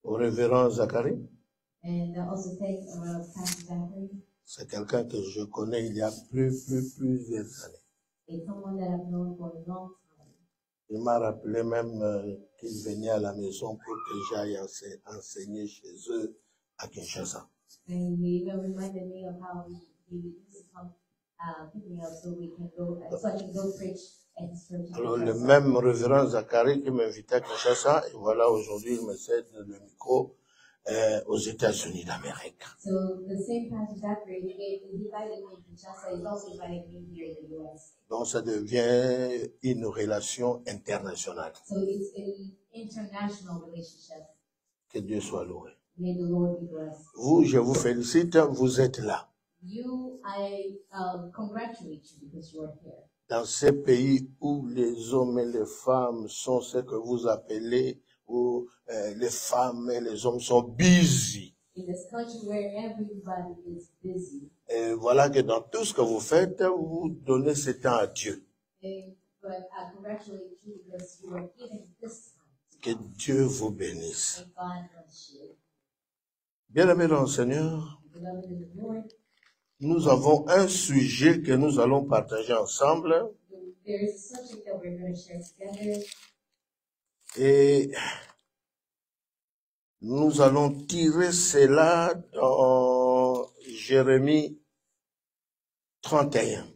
Au révérend Zacharie. And also thank Pastor Zachary. C'est quelqu'un que je connais il y a plusieurs années. It's someone that I've known for a long time. Il m'a rappelé même qu'il venait à la maison pour que j'aille enseigner chez eux à Kinshasa. And he even reminded me of how he used to come pick me up so we can go, so I can go preach at his church. Alors le même révérend Zacharie qui m'invitait à Kinshasa, et voilà aujourd'hui il me cède le micro aux États-Unis d'Amérique. So the same Pastor Zachary, he invited me to Kinshasa, he's also invited me here in the U.S. Donc ça devient une relation internationale. So it's an international relationship. Que Dieu soit loué. May the Lord be blessed. Vous, je vous félicite, vous êtes là. You, I congratulate you because you are here. Dans ces pays où les hommes et les femmes sont ce que vous appelez, où les femmes et les hommes sont busy. In this country where everybody is busy. Et voilà que dans tout ce que vous faites, vous donnez ce temps à Dieu. But I congratulate you because you are giving this time. Que Dieu vous bénisse. And God bless you. Bien-aimés dans le Seigneur, Beloved in the Lord, nous avons un sujet que nous allons partager ensemble. there is a subject that we're going to share together. Et nous allons tirer cela dans Jérémie 31.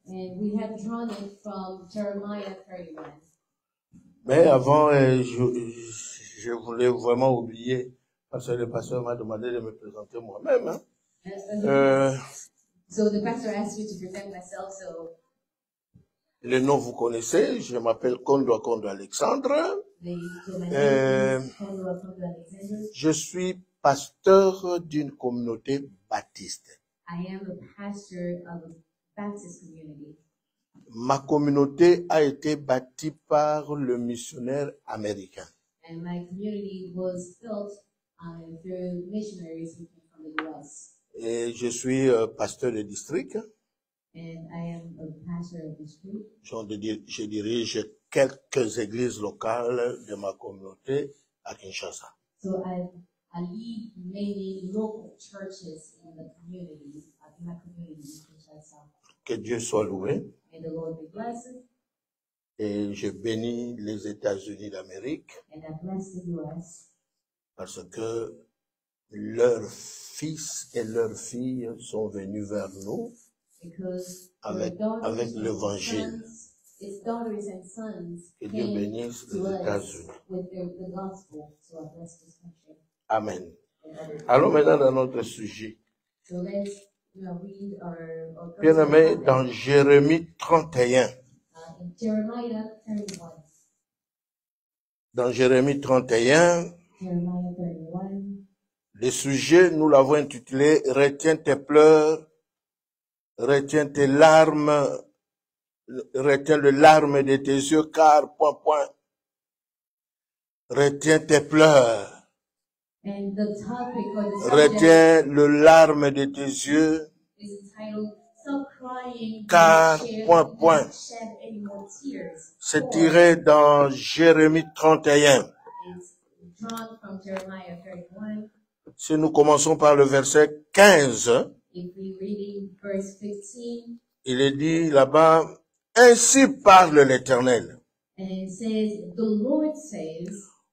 And we have drawn it from Jeremiah 31. Mais avant, je voulais vraiment oublier, parce que le pasteur m'a demandé de me présenter moi-même. Hein. So the pastor asked me to present myself, so Le nom vous connaissez, je m'appelle Kondo Alexandre. Je suis pasteur d'une communauté baptiste. I am a pastor of a Baptist community. Ma communauté a été bâtie par le missionnaire américain. And my community was built through missionaries who came from the U.S. Et je suis pasteur de district. And I am a pastor of district. Je dirige quelques églises locales de ma communauté à Kinshasa. So I lead mainly local churches in the community, in my community in Kinshasa. Que Dieu soit loué. May the Lord be blessed. Et je bénis les États-Unis d'Amérique. And I bless the U.S. Parce que leurs fils et leurs filles sont venus vers nous avec l'évangile. Que Dieu bénisse les États-Unis. Amen. Allons maintenant dans notre sujet. Bien-aimé, dans Jérémie 31. Dans Jérémie 31, le sujet, nous l'avons intitulé « Retiens tes pleurs, retiens tes larmes, retiens le larme de tes yeux, car, ... Retiens tes pleurs. Retiens le larme de tes yeux, car, ... C'est tiré dans Jérémie 31. Si nous commençons par le verset 15, il est dit là-bas, « Ainsi parle l'Éternel. »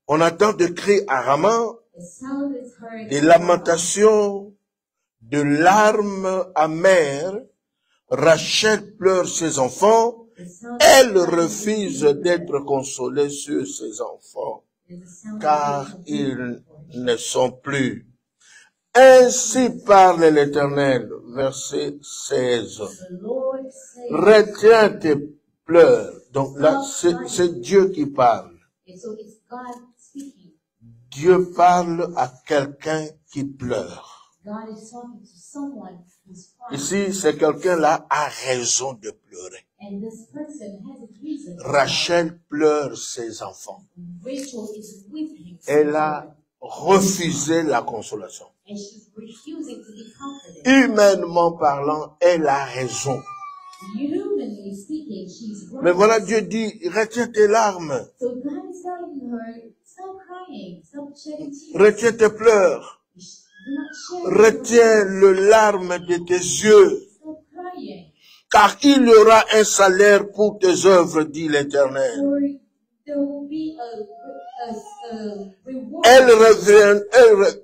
On entend des cris à Rama, des lamentations, de larmes amères. Rachel pleure ses enfants. Elle refuse d'être consolée sur ses enfants, car ils ne sont plus. Ainsi parle l'Éternel, verset 16. Retiens tes pleurs. Donc là, c'est Dieu qui parle. Dieu parle à quelqu'un qui pleure. Ici, c'est quelqu'un-là a raison de pleurer. Rachel pleure ses enfants. Elle a refusé la consolation. Humainement parlant, elle a raison. Mais voilà, Dieu dit, retiens tes larmes. crying. Stop shedding tears. Retiens tes pleurs. Do not shed Retiens le larme de tes yeux. Stop crying. Car il y aura un salaire pour tes œuvres, dit l'Éternel. For there will be a reward.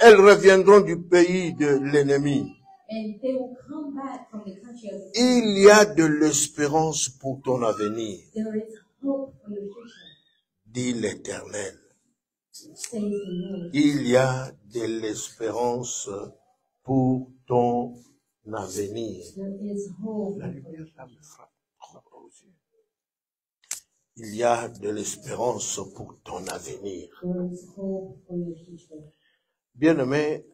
Elles reviendront du pays de l'ennemi. And they will come back from the country of the Il y a de l'espérance pour ton avenir, There is hope for your future, dit l'Éternel. says the Lord. Il y a de l'espérance pour ton avenir. There is hope. La lumière là me frappe trop aux yeux. Il y a de l'espérance pour ton avenir. There is hope for your future. Bien-aimé,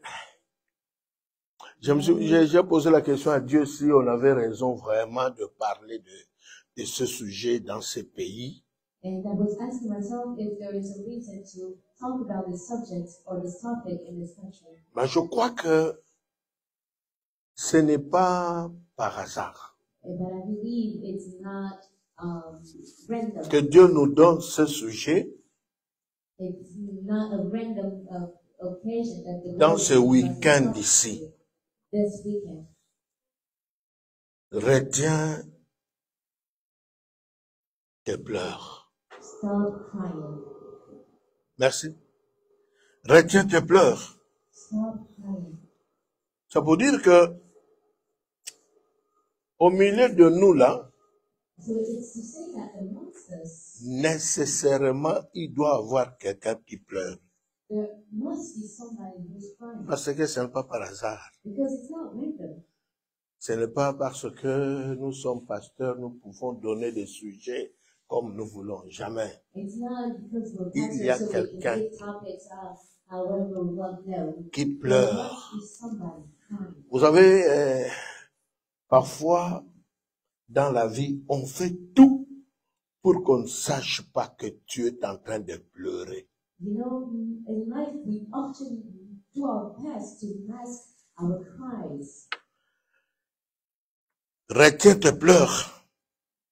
j'ai posé la question à Dieu si on avait raison vraiment de parler de ce sujet dans ces pays. And I was asking myself if there is a reason to talk about this subject or this topic in this country. Mais je crois que ce n'est pas par hasard But I believe it's not random. que Dieu nous donne ce sujet It's not a random occasion that the dans Lord ce gives us week-end this ici. topic this weekend. Retiens tes pleurs. Stop crying. Merci. Retiens tes pleurs. Stop crying. Ça veut dire que au milieu de nous là, So it's to say that amongst us, nécessairement, il doit y avoir quelqu'un qui pleure. there must be somebody who's crying. Parce que ce n'est pas par hasard. Because it's not random. Ce n'est pas parce que nous sommes pasteurs, nous pouvons donner des sujets comme nous voulons. Jamais. It's not because we're Il y a pastors so we quelqu'un can give topics however we want. No. qui There pleure. must be somebody crying. Vous savez, parfois, dans la vie, on fait tout pour qu'on ne sache pas que tu es en train de pleurer. You know, in life we often do our best to mask our cries. Retiens tes pleurs.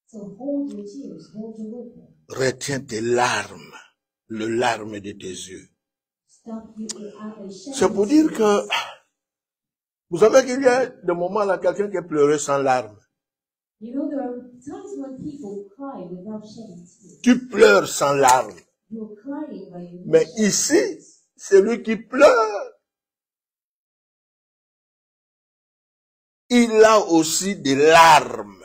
So hold your tears, hold your weeping. Retiens tes larmes, le larme de tes yeux. Stop you and C'est pour dire que, vous savez qu'il y a des moments là, quelqu'un qui pleurait sans larmes. You know, there are times when people cry without shedding tears. Tu pleures sans larmes. You're crying but you're not Mais shedding ici, tears. celui qui pleure, il a aussi des larmes.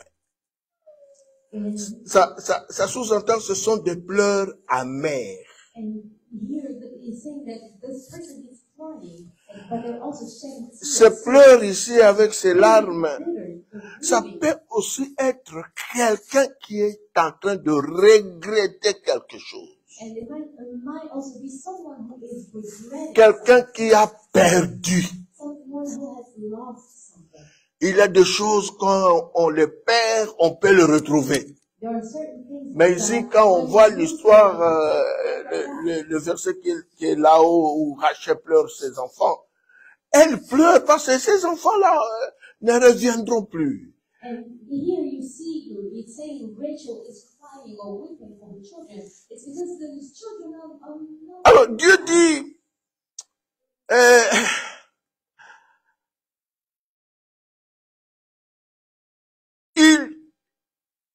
And Ça sous-entend, ce sont des pleurs amers. And here it's saying that this person is crying, but they're also shedding tears. Ces pleurs ici avec ces larmes, Bitter, ça peut aussi être quelqu'un qui est en train de regretter quelque chose. And it might also be someone who is regretting, Quelqu'un qui a perdu. someone who has lost something. Il y a des choses, quand on les perd, on peut le retrouver. There are certain things. Mais ici, quand on voit l'histoire, le verset qui est là-haut, où Rachel pleure ses enfants, elle pleure parce que ces enfants-là ne reviendront plus. And here you see, it's saying Rachel is crying or weeping for her children. It's because those children are not. Alors, Dieu dit,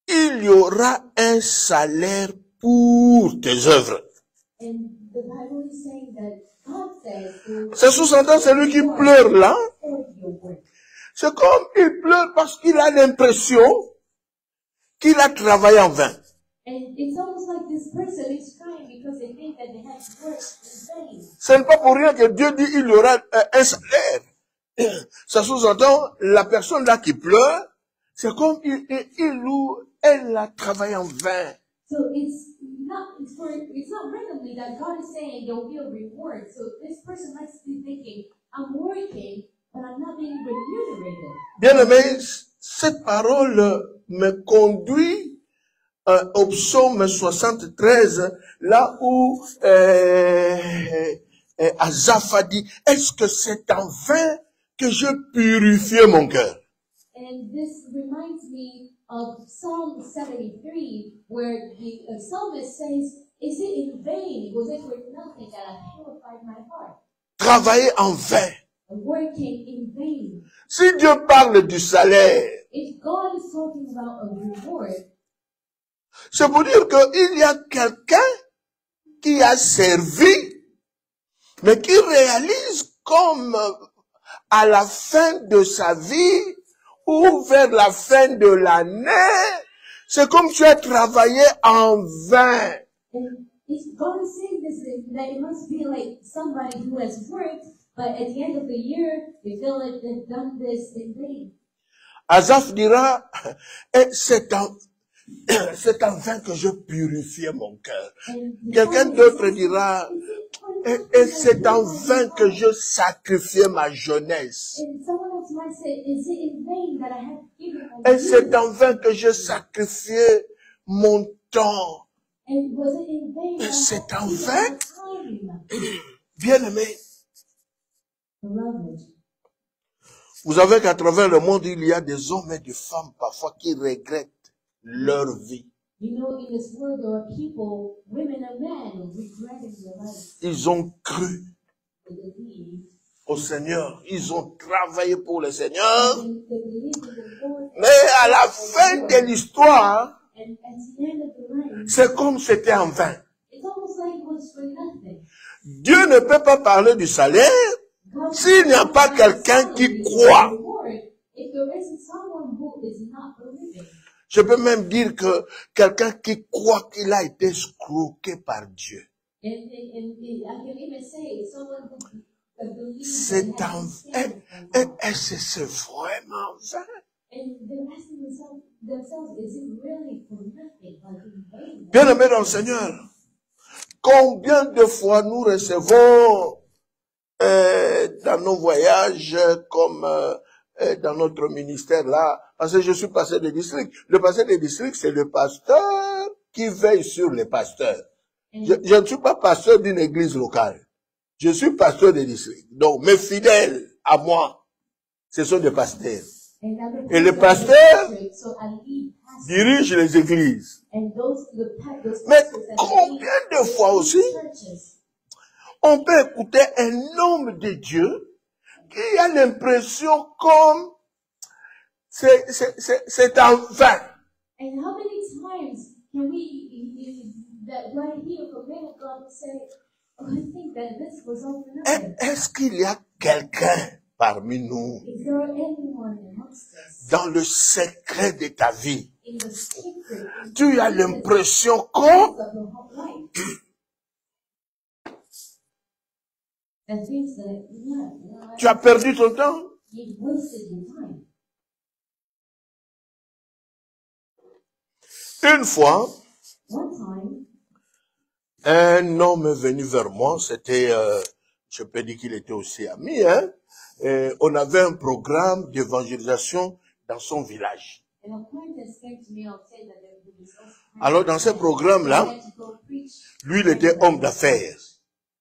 il y aura un salaire pour tes œuvres. And the Bible is saying that God says there will C'est sous-entend celui qui pleure là. for your work. C'est comme il pleure parce qu'il a l'impression qu'il a travaillé en vain. And it's almost like this person is crying because they think that they have worked in vain. Ce n'est pas pour rien que Dieu dit il y aura un salaire. Ça sous-entend la personne là qui pleure, c'est comme il ou elle a travaillé en vain. So it's not randomly that God is saying there will be a reward. So this person might be thinking, I'm working, but I'm not being remunerated. Bien-aimé, cette parole me conduit au psaume 73, là où Asaph a dit, est-ce que c'est en vain que je purifie mon cœur? And this reminds me of Psalm 73, where the psalmist says, Is it in vain? Was it for nothing that I purified my heart? Travailler en vain. Working in vain. Si Dieu parle du salaire, If God is talking about a reward, c'est pour dire qu'il y a quelqu'un qui a servi, mais qui réalise comme à la fin de sa vie ou vers la fin de l'année, c'est comme si tu as travaillé en vain. and if God is saying this, that it must be like somebody who has worked, but at the end of the year, they feel like they've done this in vain. Asaph dira, c'est en vain que je purifiais mon cœur. Quelqu'un d'autre dira, et c'est en vain que je sacrifiais ma jeunesse. And someone else might say, is it in vain that I have given my Et youth? c'est en vain que je sacrifiais mon temps. And was it in vain that I C'est have en given vain. my time? Bien-aimé, Beloved, vous savez qu'à travers le monde, il y a des hommes et des femmes parfois qui regrettent leur vie. you know, in this world there are people, women and men, regretting their lives. Ils ont cru They believe, au Seigneur. Ils ont travaillé pour le Seigneur. they believe in the Lord. Mais à la fin de l'histoire, And at the end of the line, c'est comme c'était en vain. it's almost like it was for nothing. Dieu ne peut pas parler du salaire God s'il n'y a pas quelqu'un qui croit. reward if there isn't someone who is not believing. Je peux même dire que quelqu'un qui croit qu'il a été escroqué par Dieu. And I can even say someone who believes C'est that en has vain. been scammed from God. Et c'est vraiment vain. And they're asking themselves, is it really for nothing? Like in vain? Bien-aimés dans le Seigneur, combien de fois nous recevons dans nos voyages comme dans notre ministère là, parce que je suis pasteur de district. Le pasteur de district, c'est le pasteur qui veille sur les pasteurs. Je ne suis pas pasteur d'une église locale. Je suis pasteur de district. Donc, mes fidèles à moi, ce sont des pasteurs. Et les pasteurs dirigent les églises. Mais combien de fois aussi, on peut écouter un homme de Dieu qui a l'impression comme c'est en vain. And how many times can we that right here from men of God say, oh, I think that this was all for nothing. Est-ce qu'il y a quelqu'un parmi nous, Is there anyone amongst us dans le secret de ta vie, in the secret tu as l'impression comme of your whole life that thinks that tu as perdu ton temps? you've wasted your time? Une fois, One time, un homme est venu vers moi, c'était, je peux dire qu'il était aussi ami, hein. On avait un programme d'évangélisation dans son village. an acquaintance came to me, I'll say that there was also Alors dans ce programme-là, had to go preach. lui, il était homme d'affaires.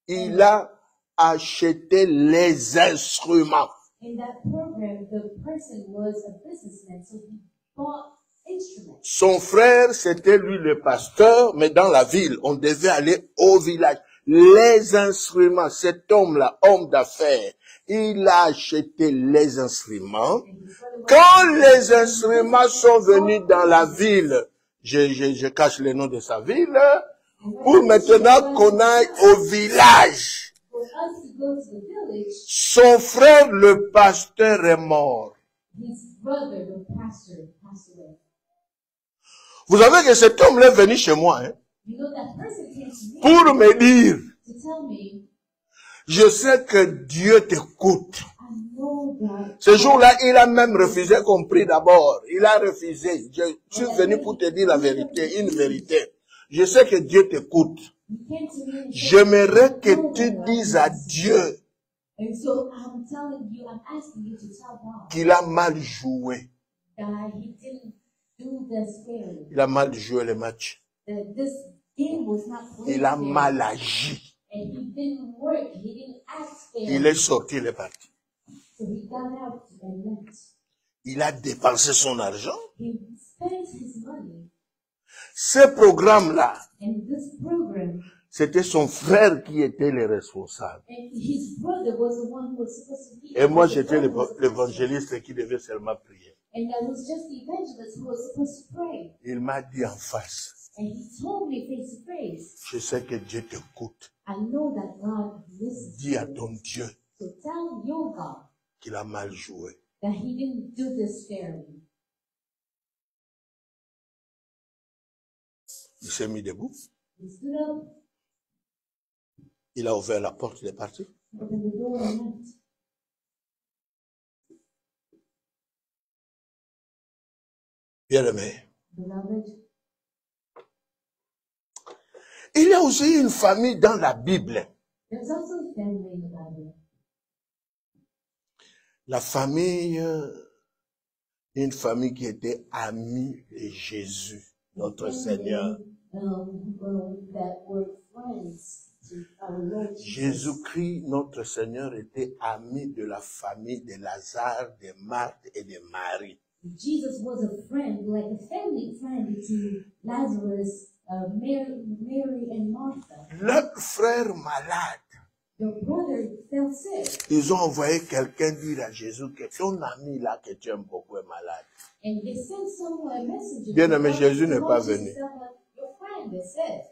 Il a acheté les instruments. In that program, the person was a businessman, so he bought instruments. Son frère, c'était lui le pasteur, mais dans la ville, on devait aller au village. Les instruments, cet homme-là, homme d'affaires, il a acheté les instruments. Quand les instruments sont venus dans la ville, je cache le nom de sa ville, pour maintenant qu'on aille au village. For us to go to the village, Son frère, le pasteur, est mort. his brother, the pastor, passed away. Vous savez que cet homme est venu chez moi, hein, You know, that person came to me pour me dire, to tell me, je sais que Dieu t'écoute. I know that Ce jour-là, il a même refusé qu'on prie d'abord. Il a refusé. Je suis venu pour te dire la vérité, une vérité. Je sais que Dieu t'écoute. he came to me and said, J'aimerais que tu dises à Dieu and so I'm telling you, I'm asking you to tell God qu'il a mal joué. that he didn't do this fairly, Il a mal joué le match. that this game was not played Il a fairly, mal agi. and he didn't work, he didn't act fairly. Il est sorti, il est parti. So he got out and left. Il a dépensé son argent. He spent his money. Ce programme-là, And this program, c'était son frère qui était le responsable. and his brother was the one who was supposed to be. Et moi, the j'étais brother was the pastor. l'évangéliste qui devait seulement prier. And I was just the evangelist who was supposed to pray. Il m'a dit en face, And he told me face to face, je sais que Dieu t'écoute. I know that God listens. Dis à ton Dieu So tell your God qu'il a mal joué. that he didn't do this fairly. Il s'est mis debout. He stood up, Il a ouvert la porte, il est parti. opened the door and left. Bien-aimé. Beloved, Il y a aussi une famille dans la Bible. there's also a family in the Bible. La famille, une famille qui était amie de Jésus, notre Seigneur. That were friends to our Lord Jesus. Jésus-Christ, notre Seigneur, était ami de la famille de Lazare, de Marthe et de Marie. Jesus was a friend, like a family friend to Lazarus, Mary and Martha. Leur frère malade, Your brother fell sick, ils ont envoyé quelqu'un dire à Jésus que ton ami là que tu aimes beaucoup est malade. and they sent someone a message. Bien-aimé, Jésus n'est pas venu. Your friend is sick,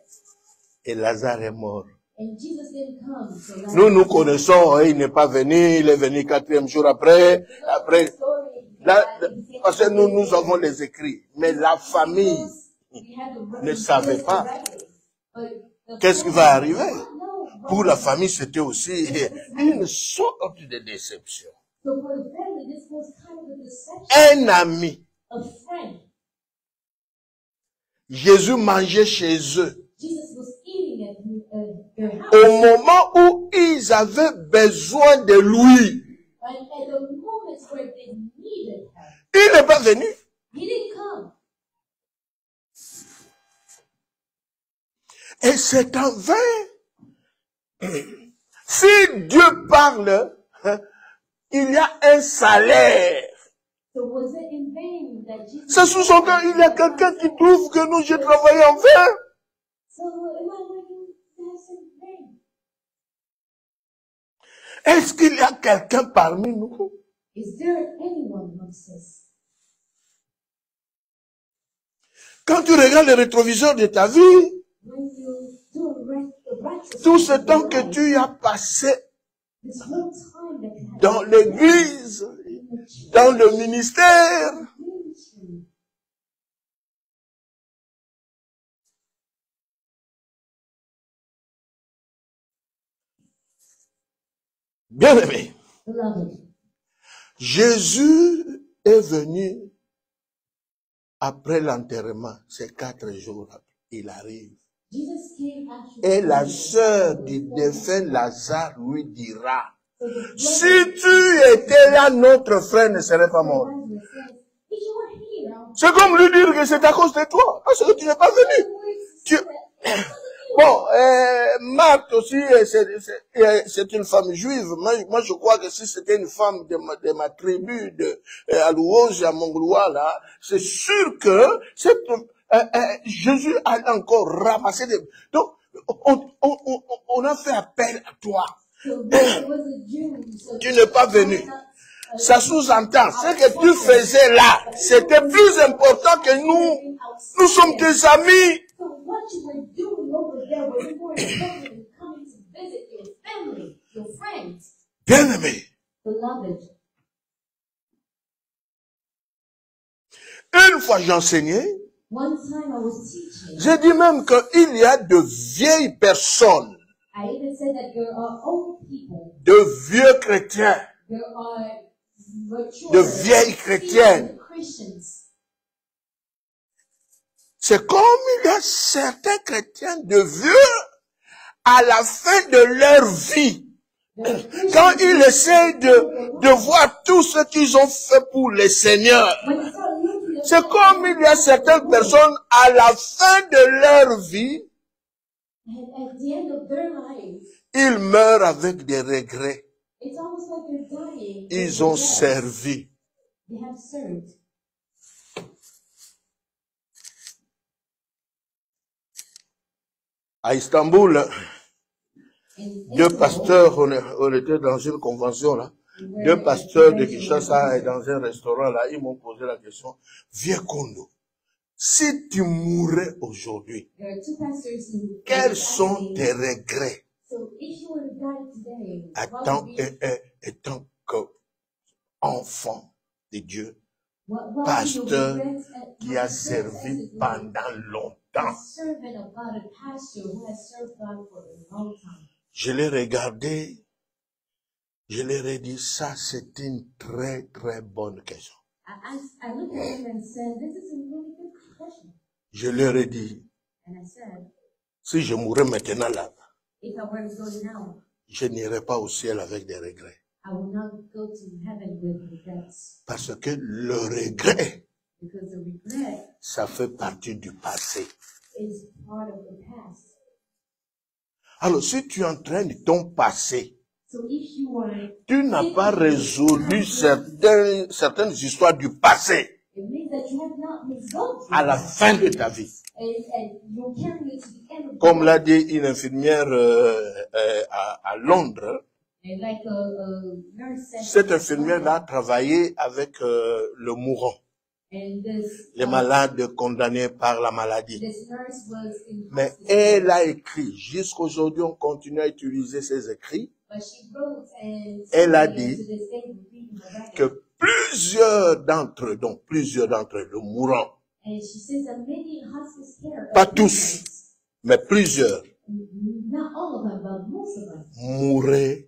Et Lazare est mort. and Jesus didn't come. So Lazarus- Nous connaissons, il n'est pas venu, il est venu 4e jour après. Après, là, parce que nous avons les écrits. Mais la famille ne savait pas qu'est-ce qui va arriver. Pour la famille, c'était aussi une sorte de déception. So for the family, this was kind of a deception. Un ami. A friend. Jésus mangeait chez eux. Jesus was eating at their house. Au moment où ils avaient besoin de lui, And at the moments where they needed him, il n'est pas venu. he didn't come. Et c'est en vain. Si Dieu parle, il y a un salaire. So was it in vain that Jesus... C'est sous-entendu, il y a quelqu'un qui trouve que nous, j'ai travaillé en vain. So am I working this in vain? Est-ce qu'il y a quelqu'un parmi nous? Is there anyone amongst us? Quand tu regardes le rétroviseur de ta vie, When you do a righteous tout ce temps que tu as passé this whole time that you had dans l'église, in the church dans le ministère, ministry, bien aimé, beloved, Jésus est venu après l'enterrement, c'est 4 jours après, il arrive. Jesus came actually. Et la sœur du défunt Lazare lui dira, So the brother si tu étais là, notre frère ne serait pas mort. Lazarus says, if you were here, C'est comme lui dire que c'est à cause de toi, parce que tu n'es pas venu. Tu... Bon, Marthe aussi, c'est une femme juive. Moi, je crois que si c'était une femme de ma tribu, à Louose et à Montgloire, là, c'est sûr que Jésus a encore ramassé des... Donc, on a fait appel à toi. So there was a Jew, so Tu n'es pas venu. Ça sous-entend, ce que tu faisais là, c'était plus important que nous. Nous sommes tes amis. So what you were doing over there was more important than coming to visit your family, your friends, Bien-aimé, beloved. une fois j'enseignais, One time I was teaching, j'ai dit même qu'il y a de vieilles personnes, I even said that there are old people, de vieux chrétiens, there are mature, de vieilles chrétiennes. seasoned Christians. C'est comme il y a certains chrétiens de vieux à la fin de leur vie. Quand ils essayent de voir tout ce qu'ils ont fait pour le Seigneur, When you start looking at c'est comme il y a certaines personnes à la fin de leur vie, at the end of their lives, ils meurent avec des regrets. it's almost like they're dying. Ils ont servi. They have served. À Istanbul, In deux Istanbul, pasteurs, on était dans une convention là. we Deux were pasteurs de in Kinshasa et dans un restaurant là, ils m'ont posé la question. Vieux Kondo, si tu mourais aujourd'hui, There are two pastors who quels were sont asking, tes regrets so if you were to die today, what étant, would be étant que enfant de Dieu, what would your pasteur regrets qui a servi pendant longtemps? a servant of God, a pastor who has served God for a long time? Je l'ai regardé, je leur ai dit, ça c'est une très très bonne question. I looked at him and said, this is a really good question. Je leur ai dit, And I said, si je mourais maintenant là, if I were to go now, je n'irai pas au ciel avec des regrets. I will not go to heaven with regrets. Parce que le regret, Because the regret ça fait partie du passé. is part of the past. Alors, si tu entraînes ton passé, So if you were, tu n'as pas résolu certaines histoires du passé it means that you have not resolved à la it. fin de ta vie. And you're carrying it to the end of Comme the l'a dit une infirmière à Londres, And like a nurse said, cette infirmière a travaillé avec le mourant, and this, les malades condamnés par la maladie. this nurse was in Mais hospice, elle a écrit, jusqu'aujourd'hui on continue à utiliser ses écrits, but she wrote and Elle a to dit this day we're reading her writing. que plusieurs d'entre eux, le mourant, And she says that many hospice care, pas tous, mais plusieurs, not all of them, but most of them, mouraient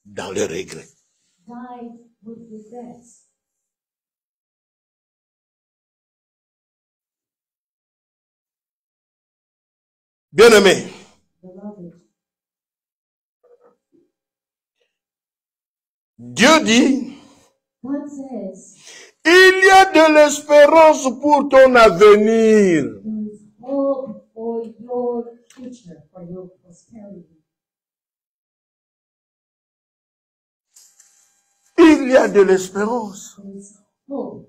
dans le regret. died with regrets. Bien-aimés, Beloved, Dieu dit, God says, il y a de l'espérance pour ton avenir. there is hope for your future, for your prosperity. Il y a de l'espérance. There is hope.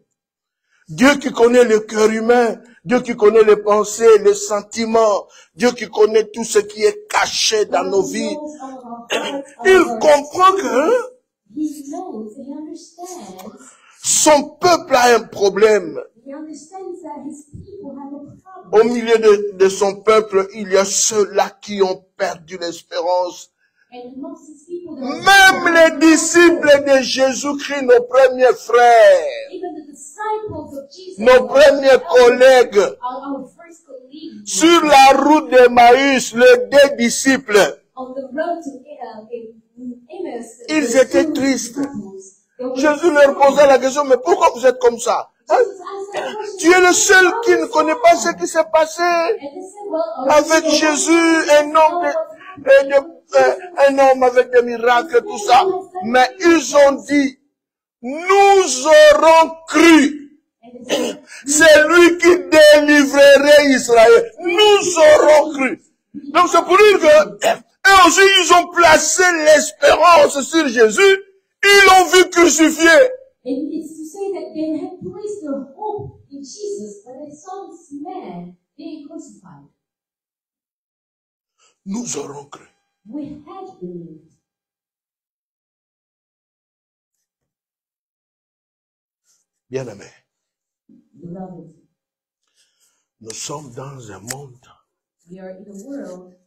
Dieu qui connaît le cœur humain, Dieu qui connaît les pensées, les sentiments, Dieu qui connaît tout ce qui est caché dans nos vies. Il comprend que He knows, he understands, son peuple a un problème. he understands that his people have a Au problem. milieu de son peuple, il y a ceux-là qui ont perdu l'espérance. And amongst his people, there are Même les disciples de Jésus-Christ, nos premiers frères, even the disciples of Jesus, nos premiers collègues, our first colleagues, sur la route d'Emmaüs, les deux disciples, on the road to Emmaus, ils the étaient two tristes. disciples, they were Jésus leur posait la question, mais pourquoi vous êtes comme ça? Hein? Jesus asked that question, Tu es le seul qui ne connaît pas ce qui s'est passé and they said, well, avec Jésus, un homme avec des miracles, tout ça. Mais ils ont dit, nous aurons cru. and they said, C'est lui qui délivrerait Israël. Nous aurons cru. Donc c'est pour dire que, et aussi ils ont placé l'espérance sur Jésus. Ils l'ont vu crucifié. and it's to say that they had placed their hope in Jesus, but they saw this man being crucified. Nous aurons cru. We had believed. Bien-aimés, Beloved, nous sommes dans un monde we are in a world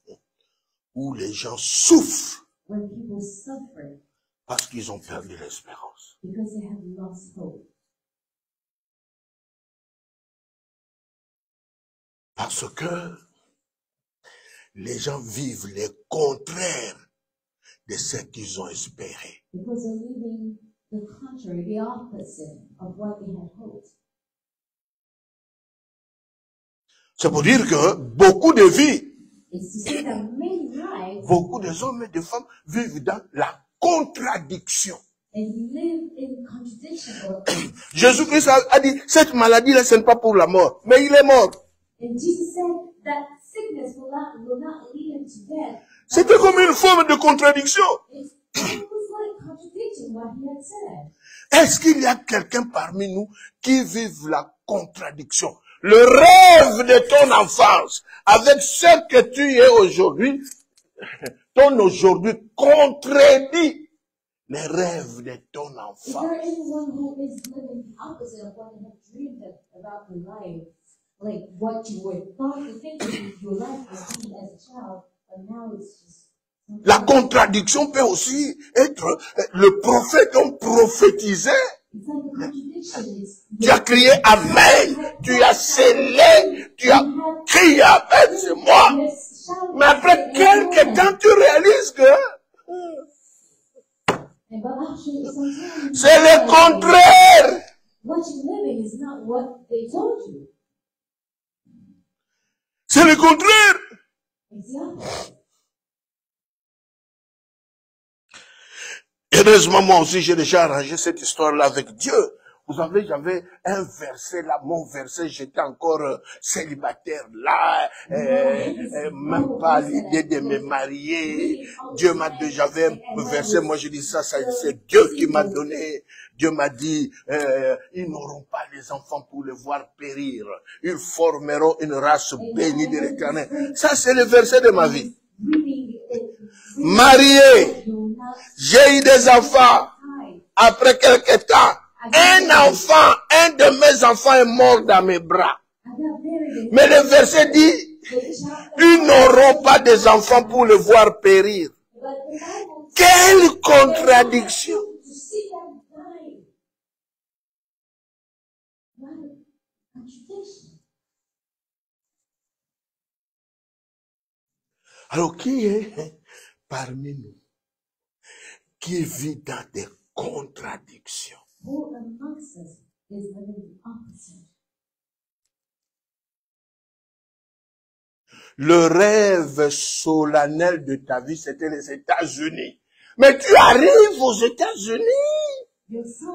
où les gens souffrent where people suffer parce qu'ils ont perdu l'espérance. because they have lost hope. Parce que les gens vivent les contraires de ce qu'ils ont espéré. Because they're living the contrary, the opposite of what they had hoped. C'est pour dire que beaucoup de vies, It's to say that many lives beaucoup des hommes et des femmes vivent dans la contradiction. and live in contradiction. Or, Jésus-Christ a dit, cette maladie-là, ce n'est pas pour la mort, mais il est mort. and Jesus said that sickness will not lead him to death. C'était comme une forme de contradiction. It was like contradicting what he had said. Est-ce qu'il y a quelqu'un parmi nous qui vive la contradiction? le rêve de ton enfance, avec ce que tu es aujourd'hui, ton aujourd'hui contredit les rêves de ton Is enfant. there anyone who is living the opposite of what you have dreamed about your life? Like what you were thought to think your life would be as a child, but now it's just... La contradiction peut aussi être le prophète ont prophétisé. It's like a contradiction. Tu as crié Amen, tu as scellé, tu as crié Amen, c'est moi. Mais après quelques temps, tu réalises que c'est le contraire. What you're living is not what they told you. C'est le contraire. Exactly. Heureusement, moi aussi, j'ai déjà arrangé cette histoire-là avec Dieu. Vous savez, j'avais un verset là, mon verset, j'étais encore célibataire là, même pas l'idée de me marier. Dieu m'a dit, j'avais un verset, moi je dis ça c'est Dieu qui m'a donné. Dieu m'a dit, ils n'auront pas les enfants pour les voir périr. Ils formeront une race bénie de l'Éternel. Ça, c'est le verset de ma vie. Marié, j'ai eu des enfants. Après quelques temps, un enfant, un de mes enfants est mort dans mes bras. Mais le verset dit, ils n'auront pas des enfants pour le voir périr. Quelle contradiction! Alors, qui est parmi nous qui vit dans des contradictions? Who amongst us is living the opposite? Le rêve solennel de ta vie, c'était les États-Unis. Mais tu arrives aux États-Unis.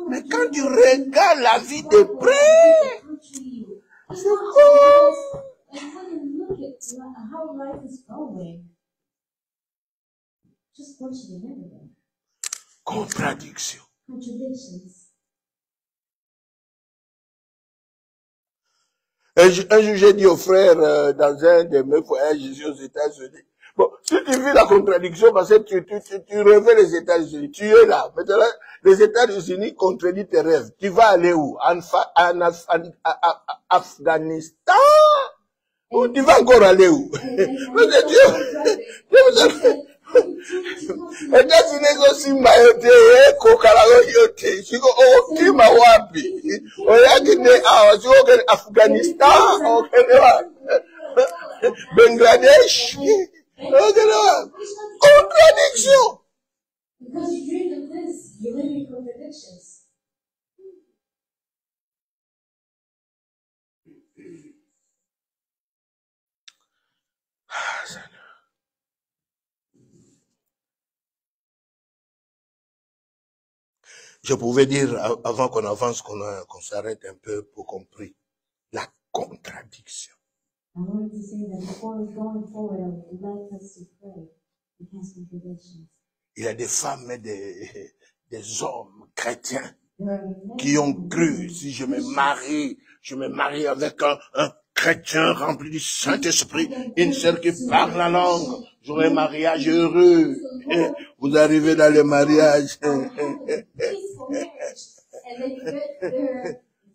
Mais quand tu regardes la vie de près, c'est quoi? And when you look at how life is going, just questioning everything. Contradiction. Contradictions. Un jour, j'ai dit au frère, dans un de mes voyages, je suis aux États-Unis. Bon, si tu vis la contradiction, parce que tu rêvais les États-Unis, tu es là. Maintenant, les États-Unis contredisent tes rêves. Tu vas aller où? En Afghanistan? Ou tu vas encore aller où? États-Unis aussi mayote, kokalago yote, siko okima wapi? Oyakine awa, siko okene Afghanistan, okene wa Bangladesh, okene wa contradiction. Because you dreamed of this, you live in contradictions. Je pouvais dire, avant qu'on avance, qu'on s'arrête un peu pour comprendre la contradiction. I wanted to say that before going forward, I would like us to pray against contradictions. Il y a des femmes et des hommes chrétiens qui ont cru, si je me marie avec un chrétien rempli du Saint-Esprit, une sœur qui parle la langue, j'aurai un mariage heureux. Et vous arrivez dans le mariage,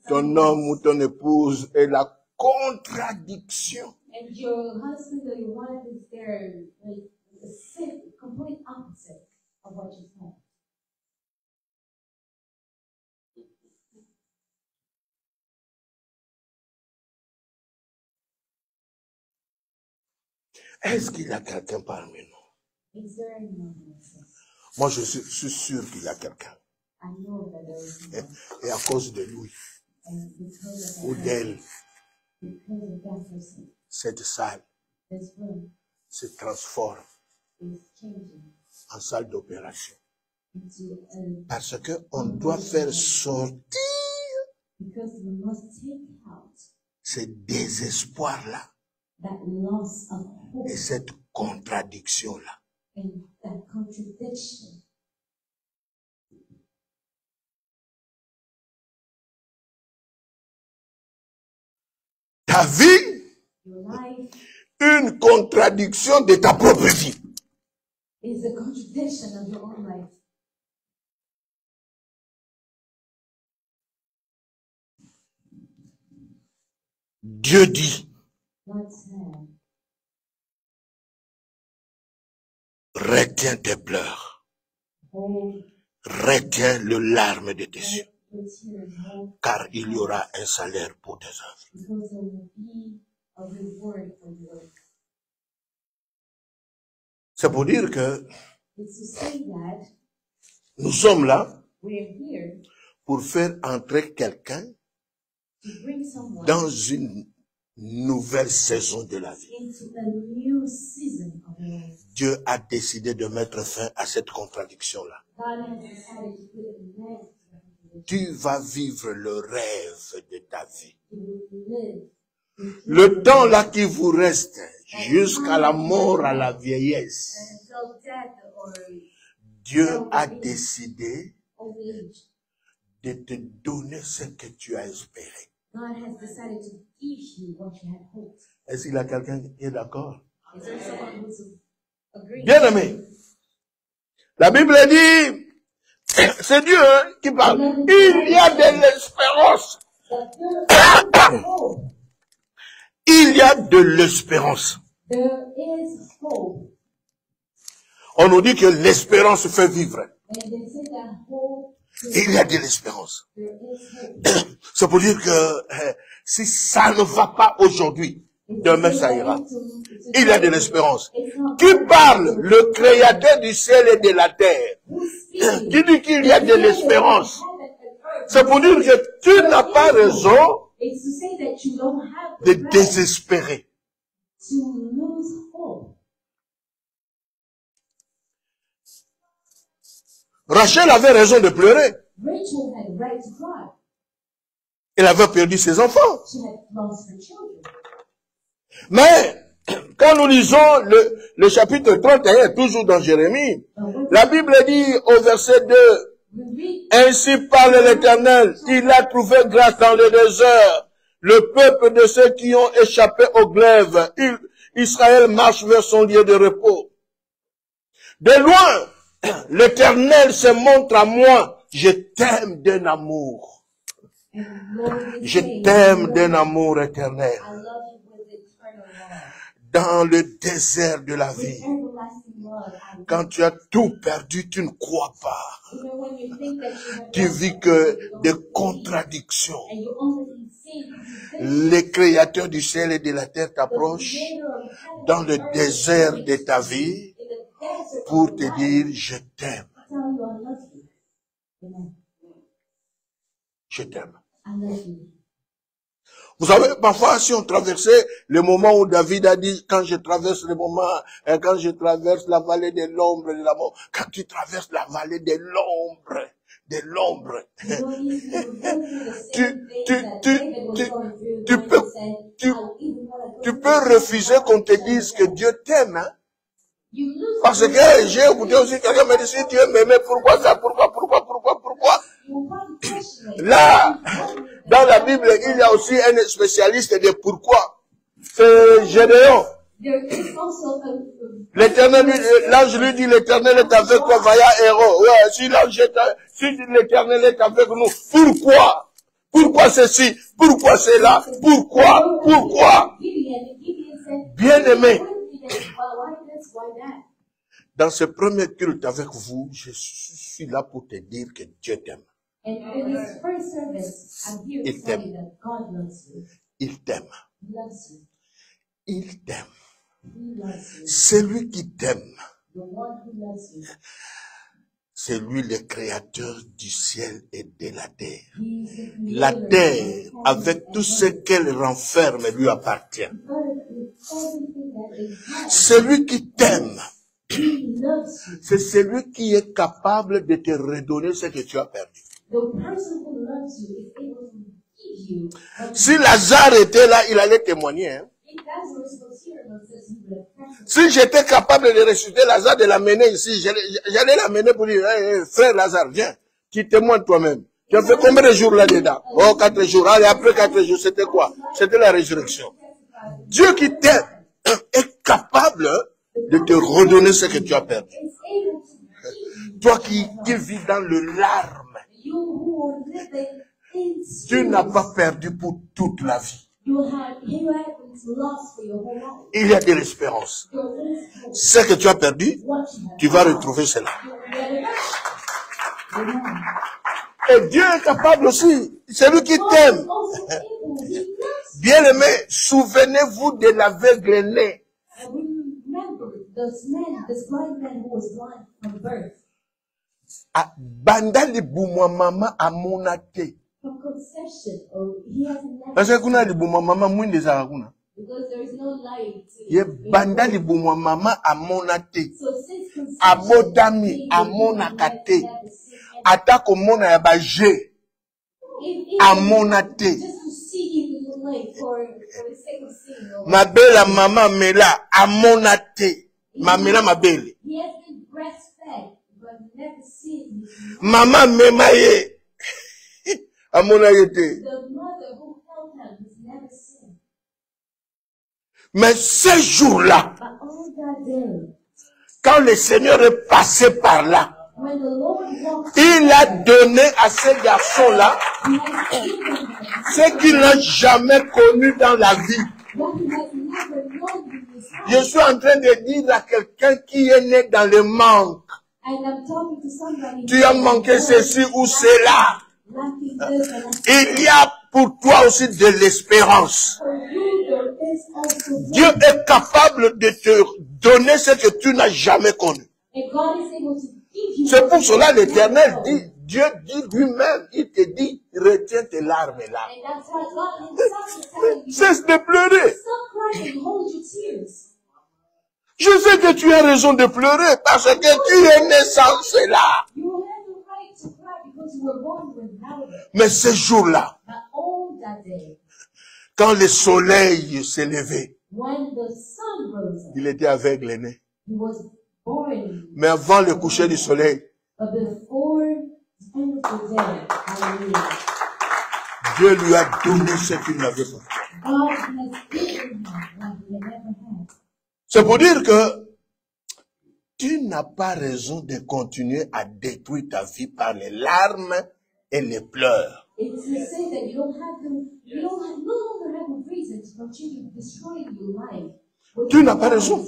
ton homme ou ton épouse est la contradiction. And your husband or your wife is there, like the complete opposite of what you said. Est-ce qu'il y a quelqu'un parmi nous? Is there anyone else? Moi, je suis sûr qu'il y a quelqu'un. I know that there is one. Et à cause de lui, And because of ou that, d'elle, because of that person, cette salle this room se transforme is changing en salle d'opération. into Parce que on doit faire sortir because we must take out ce désespoir-là that loss of hope et cette contradiction-là. and that contradiction. ta vie, your life une contradiction de ta propre vie. is a contradiction of your own life. Dieu dit, God said, retiens tes pleurs, hold retiens le larme de tes yeux, your tears, hold, car il y aura un salaire pour tes œuvres. because there will be a reward for your work. C'est pour dire que It's to say that nous sommes là we're here pour faire entrer quelqu'un to bring someone dans une nouvelle saison de la vie. into a new season of life. Dieu a décidé de mettre fin à cette contradiction-là. God has decided to put an end to that contradiction. Tu vas vivre le rêve de ta vie. You will live Le temps là qui vous reste jusqu'à la mort, à la vieillesse, until death or Dieu a décidé old age. de te donner ce que tu as espéré. God has decided to give you what you had hoped. Est-ce qu'il y a quelqu'un qui est d'accord? Is there someone who's agreeing? Bien aimé, la Bible dit, c'est Dieu qui parle, il y a de l'espérance. That there is hope. Il y a de l'espérance. There is hope. On nous dit que l'espérance fait vivre. And they say that hope, Il y a de l'espérance. there is hope. C'est pour dire que si ça ne va pas aujourd'hui, demain ça ira. Il y a de l'espérance. Qui parle? Le créateur du ciel et de la terre. Qui dit qu'il y a de l'espérance? C'est pour dire que tu n'as pas raison It's to say that you don't have de the right désespérer. to lose hope. Rachel avait raison de pleurer. Rachel had right to cry. Elle avait perdu ses enfants. She had lost her children. Mais, quand nous lisons le chapitre 31, toujours dans Jérémie, la Bible dit au verset 2, We read ainsi parle l'Éternel, il a trouvé grâce dans le désert, le peuple de ceux qui ont échappé au glaive. Israël marche vers son lieu de repos. De loin, l'Éternel se montre à moi, je t'aime d'un amour. and Lord, we Je say, t'aime d'un amour éternel. I love you with eternal love. Dans le désert de la With vie, everlasting love. I quand tu as tout perdu, tu ne crois pas. even when you think that you have Tu lost vis everything, que you don't des believe. contradictions. And you only see this. Le créateur du ciel et de la terre The t'approche creator of heaven dans le and earth désert is de ta vie in the desert pour of te your dire life. je t'aime, I tell you, I love you. Amen. je t'aime. I love you. Vous savez, parfois, si on traversait le moment où David a dit, quand je traverse le moment, quand je traverse la vallée de l'ombre de la mort, quand tu traverses la vallée de l'ombre, You don't need to go through the tu, same thing tu, that tu, David was tu, going through. tu God peux, said, tu, I will even wanna go tu through peux this. refuser qu'on te dise que Dieu t'aime, hein. You lose Parce que j'ai écouté aussi quelqu'un me dire, si Dieu m'aimait, pourquoi ça, pourquoi? You want to question it. Là, dans la Bible, il y a aussi un spécialiste de pourquoi. C'est Gédéon. There is also a L'Éternel, l'ange lui dit, l'Éternel est avec toi, vaillant héros. Ouais, si l'Éternel est avec nous, pourquoi? Pourquoi ceci? Pourquoi cela? Pourquoi? Gideon said, Bien aimé, why this, why that? dans ce premier culte avec vous, je suis là pour te dire que Dieu t'aime. And in this first service, I'm here to Il tell t'aime. you that God loves you. Il t'aime. He loves you. Il t'aime. He loves you. Celui qui t'aime, The one who loves you. c'est lui le créateur du ciel et de la terre. He's the La creator terre, of heaven avec and tout earth. ce qu'elle renferme, lui appartient. Earth with everything that it has. Celui qui t'aime, He loves you. c'est celui qui est capable de te redonner ce que tu as perdu. The person who loves you is able to give you. what Si Lazare était là, il allait témoigner. Hein. if Lazarus was here, it says he would have present. Si j'étais capable de ressusciter Lazare, de l'amener ici, j'allais l'amener pour dire, hey, frère Lazare, viens, tu témoignes toi-même. Tu as fait combien de jours là-dedans? Oh, 4 jours. Allez, après 4 jours, c'était quoi? C'était la résurrection. Dieu qui t'aime est capable de te redonner ce que tu as perdu. Toi qui vis dans le larme, tu n'as pas perdu pour toute la vie. Il y a de l'espérance. Ce que tu as perdu, tu vas retrouver cela. Et Dieu est capable aussi. C'est lui qui t'aime. Bien-aimé, souvenez-vous de l'aveugle né. Ah, bandali bumwa mama amona te. Parce que kuna libumwa mama mwinde za kuna. Ye bandali bumwa mama amona te. Abotami amona kate. Atako mona ya baje. Amona te. Mabela mama mela amona te. Mamela mabele. Mama memaye. Amona yete. Mais ce jour-là, quand le Seigneur est passé par là, il a donné à ces garçons-là ce qu'il n'a jamais connu dans la vie. Je suis en train de dire à quelqu'un qui est né dans le manque. Tu as manqué ceci ou cela. Il y a pour toi aussi de l'espérance. Dieu est capable de te donner ce que tu n'as jamais connu. C'est pour cela l'Éternel dit, Dieu dit lui-même, il te dit, retiens tes larmes là. Cesse de pleurer. Je sais que tu as raison de pleurer parce que tu es né sans cela. Mais ce jour-là, quand le soleil s'est levé, il était aveugle né. Mais avant le coucher du soleil, Dieu lui a donné ce qu'il n'avait pas. C'est pour dire que tu n'as pas raison de continuer à détruire ta vie par les larmes et les pleurs. Tu n'as pas raison.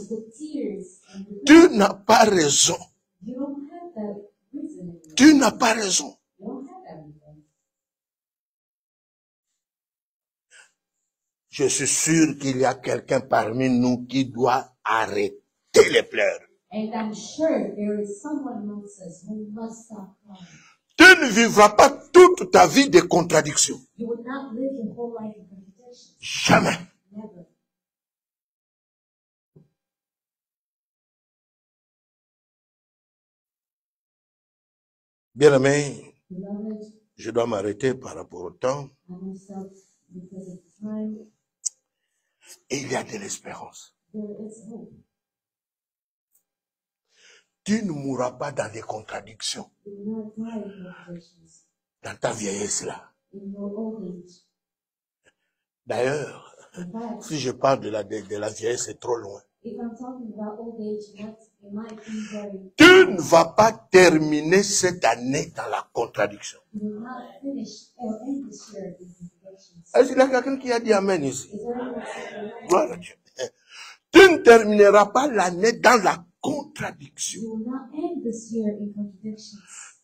Tu n'as pas raison. Tu n'as pas raison. Je suis sûr qu'il y a quelqu'un parmi nous qui doit arrêter les pleurs. Tu ne vivras pas toute ta vie de contradictions. Jamais. Bien aimé, je dois m'arrêter par rapport au temps. Et il y a de l'espérance. Tu ne mourras pas dans des contradictions. Dans ta vieillesse là. D'ailleurs, si je parle de la vieillesse, c'est trop loin. Tu ne vas pas terminer cette année dans la contradiction. Est-ce qu'il y a quelqu'un qui a dit Amen ici? Gloire à Dieu. Tu ne termineras pas l'année dans la contradiction.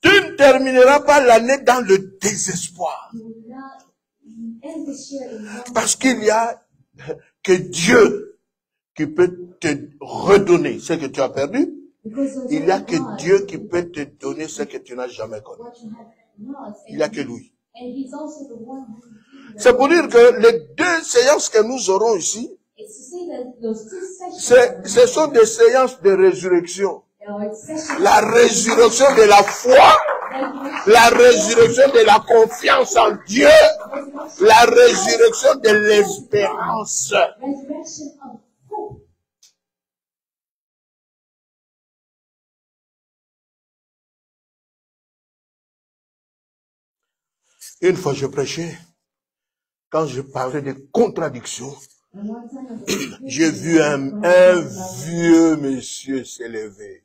Tu ne termineras pas l'année dans le désespoir. Parce qu'il y a que Dieu qui peut te redonner ce que tu as perdu. Il n'y a que Dieu qui peut te donner ce que tu n'as jamais connu. Il n'y a que lui. C'est pour dire que les 2 séances que nous aurons ici, ce sont des séances de résurrection. La résurrection de la foi, la résurrection de la confiance en Dieu, la résurrection de l'espérance. Une fois je prêchais, quand je parlais de contradictions, j'ai vu un vieux monsieur s'élever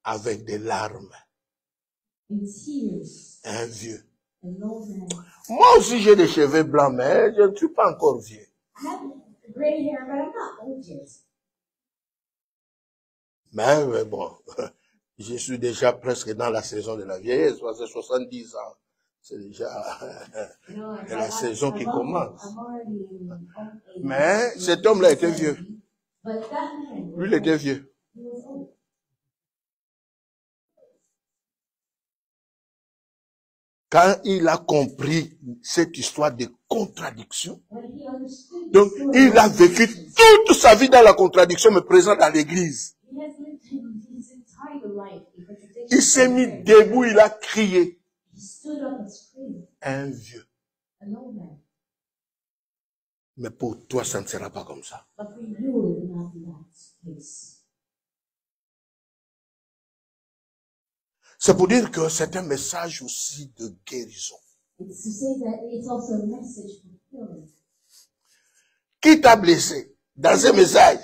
avec des larmes. Un vieux. Moi aussi j'ai des cheveux blancs, mais je ne suis pas encore vieux. Mais bon, je suis déjà presque dans la saison de la vieillesse, parce que 70 ans. C'est déjà la saison qui commence. Mais cet homme-là était vieux. Lui, il était vieux. Quand il a compris cette histoire de contradiction, donc il a vécu toute sa vie dans la contradiction, mais présent dans l'église. Il s'est mis debout, il a crié. Un vieux. Mais pour toi, ça ne sera pas comme ça. C'est pour dire que c'est un message aussi de guérison. Qui t'a blessé dans ce message?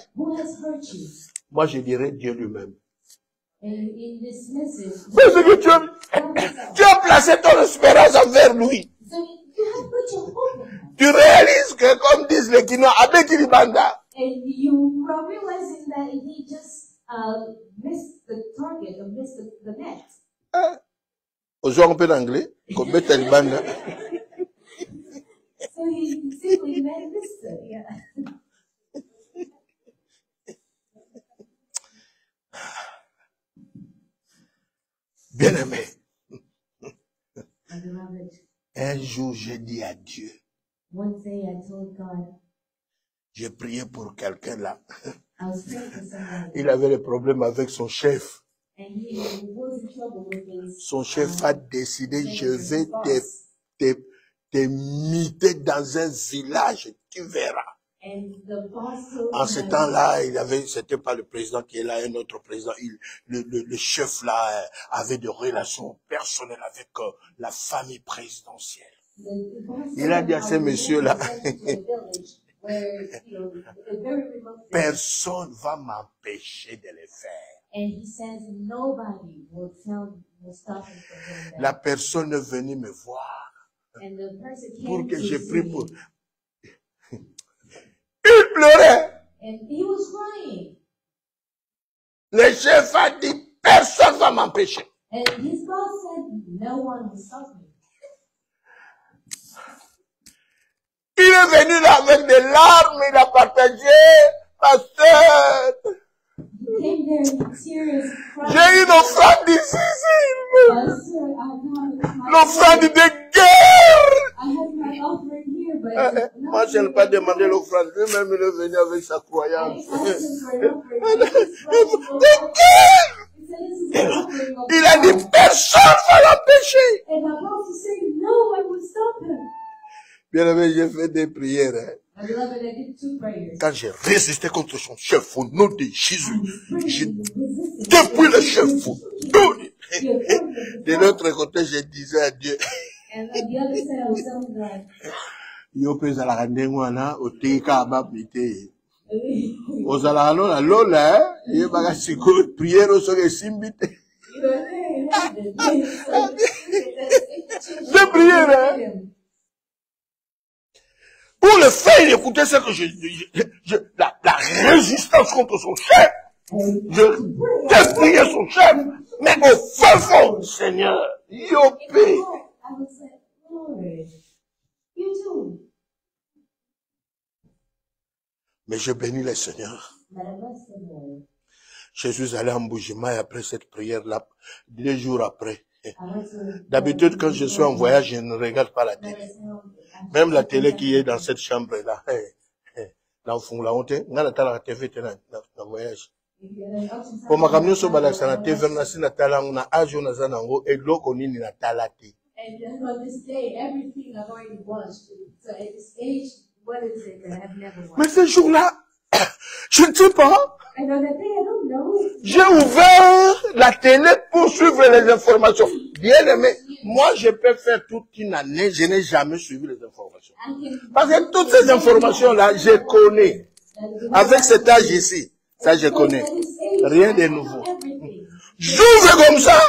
Moi, je dirais Dieu lui-même. Parce que tu as placé ton espérance envers lui. Tu réalises que, comme disent les Kinois, avec Kiribanda, aujourd'hui on peut l'anglais, comme Kiribanda. Bien-aimé, un jour j'ai dit à Dieu, j'ai prié pour quelqu'un là. Il avait des problèmes avec son chef. Son chef a décidé, je vais te miter dans un village, tu verras. En ce temps-là, c'était pas le président qui est là, un autre président. Le chef là avait des relations personnelles avec la famille présidentielle. Il a dit à ces messieurs-là, personne va m'empêcher de le faire. La personne est venue me voir pour que je prie pour. Il pleurait. Le chef a dit, personne ne va m'empêcher. Il est venu là avec des larmes, il a partagé, pasteur. J'ai une offrande difficile. L'offrande de guerre. Moi, je n'ai pas demandé l'offrande. Lui-même, il est venu avec sa croyance. Il a dit, personne ne va l'empêcher. Bien aimé, j'ai fait des prières. Quand j'ai résisté contre son chef, au nom de Jésus, j'ai depuis le chef. De l'autre côté, je disais à Dieu, yo pesa la ndengwana otika abapite ozala lola lola ye baka siko prière soke simbite de prière pour le faire écouter ce que la résistance contre son chef, je dépliais son chef, mais au fin fond, Seigneur, yopé. Mais je bénis le Seigneur. Je suis allé en Boujima et après cette prière-là, 2 jours après. D'habitude, quand je suis en voyage, je ne regarde pas la télé. Même la télé qui est dans cette chambre-là. Dans le fond, la honte, on a la TV dans voyage. Pour ma camion sur Balak, la TV, on a si la tala, on a âge, on a zanango, et l'eau qu'on y la talate. Mais ce jour-là, je ne sais pas. J'ai ouvert la télé pour suivre les informations. Bien aimé, moi je peux faire toute une année, je n'ai jamais suivi les informations. Parce que toutes ces informations-là, je connais. Avec cet âge ici, ça je connais. Rien de nouveau. J'ouvre comme ça.